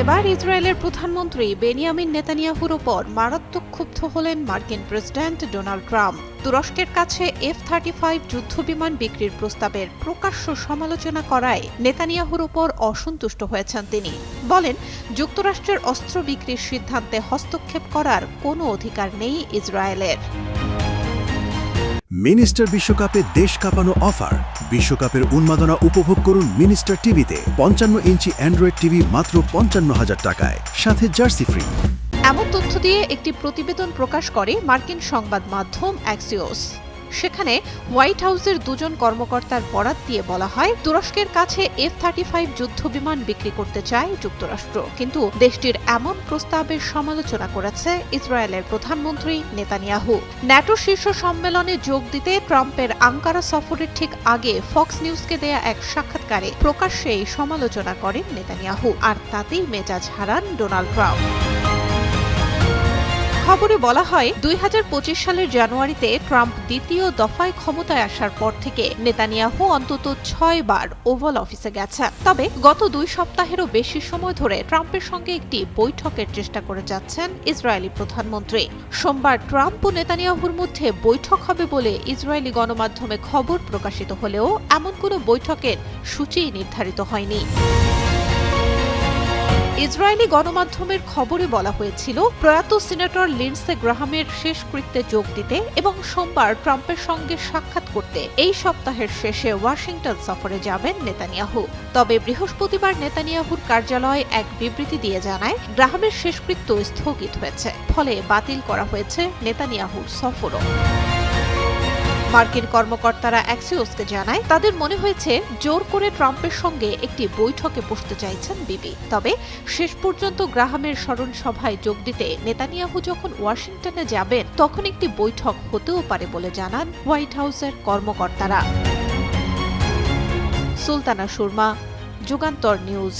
এবার ইসরায়েলের প্রধানমন্ত্রী বেনিয়ামিন নেতানিয়াহুর ওপর মারাত্মক ক্ষুব্ধ হলেন মার্কিন প্রেসিডেন্ট ডোনাল্ড ট্রাম্প। তুরস্কের কাছে F-35 যুদ্ধবিমান বিক্রির প্রস্তাবের প্রকাশ্য সমালোচনা করায় নেতানিয়াহুর ওপর অসন্তুষ্ট হয়েছেন তিনি। বলেন, যুক্তরাষ্ট্রের অস্ত্র বিক্রির সিদ্ধান্তে হস্তক্ষেপ করার কোনো অধিকার নেই ইসরায়েলের। মিনিস্টার বিশ্বকাপে দেশ কাঁপানো অফার। বিশ্বকাপের উন্মাদনা উপভোগ করুন মিনিস্টার টিভিতে। 55 ইঞ্চি অ্যান্ড্রয়েড টিভি মাত্র 55,000 টাকায়, সাথে জার্সি ফ্রি। এমন তথ্য দিয়ে একটি প্রতিবেদন প্রকাশ করে মার্কিন সংবাদ মাধ্যম অ্যাক্সিওস। সেখানে হোয়াইট হাউসের দুজন কর্মকর্তার বরাত দিয়ে বলা হয়, তুরস্কের কাছে F-35 যুদ্ধবিমান বিক্রি করতে চায় যুক্তরাষ্ট্র, কিন্তু দেশটির এমন প্রস্তাবের সমালোচনা করেছে ইসরায়েলের প্রধানমন্ত্রী নেতানিয়াহু। ন্যাটো শীর্ষ সম্মেলনে যোগ দিতে ট্রাম্পের আঙ্কারা সফরের ঠিক আগে ফক্স নিউজকে দেয়া এক সাক্ষাৎকারে প্রকাশ্যে এই সমালোচনা করেন নেতানিয়াহু, আর তাতেই মেজাজ হারান ডোনাল্ড ট্রাম্প। খবরে বলা হয়, 2025 সালের জানুয়ারিতে ট্রাম্প দ্বিতীয় দফায় ক্ষমতায় আসার পর থেকে নেতানিয়াহু অন্তত 6 বার ওভাল অফিসে গেছেন। তবে গত 2 সপ্তাহেরও বেশি সময় ধরে ট্রাম্পের সঙ্গে একটি বৈঠকের চেষ্টা করে যাচ্ছেন ইসরায়েলি প্রধানমন্ত্রী। সোমবার ট্রাম্প ও নেতানিয়াহুর মধ্যে বৈঠক হবে বলে ইসরায়েলি গণমাধ্যমে খবর প্রকাশিত হলেও এমন কোনো বৈঠকের সূচিই নির্ধারিত হয়নি। ইসরায়েলি গণমাধ্যমের খবরে বলা হয়েছিল, প্রয়াত সিনেটর লিন্ডসে গ্রাহামের শেষকৃত্যে যোগ দিতে এবং সোমবার ট্রাম্পের সঙ্গে সাক্ষাৎ করতে এই সপ্তাহের শেষে ওয়াশিংটন সফরে যাবেন নেতানিয়াহু। তবে বৃহস্পতিবার নেতানিয়াহুর কার্যালয় এক বিবৃতি দিয়ে জানায়, গ্রাহামের শেষকৃত্য স্থগিত হয়েছে, ফলে বাতিল করা হয়েছে নেতানিয়াহুর সফরও। মার্কিন কর্মকর্তারা অ্যাক্সিওসকে জানায়, তাদের মনে হয়েছে জোর করে ট্রাম্পের সঙ্গে একটি বৈঠকে বসতে চাইছেন বিবি। তবে শেষ পর্যন্ত গ্রাহামের স্মরণ সভায় যোগ দিতে নেতানিয়াহু যখন ওয়াশিংটনে যাবেন, তখন একটি বৈঠক হতেও পারে বলে জানান হোয়াইট হাউসের কর্মকর্তারা। সুলতানা সুরমা, যুগান্তর নিউজ।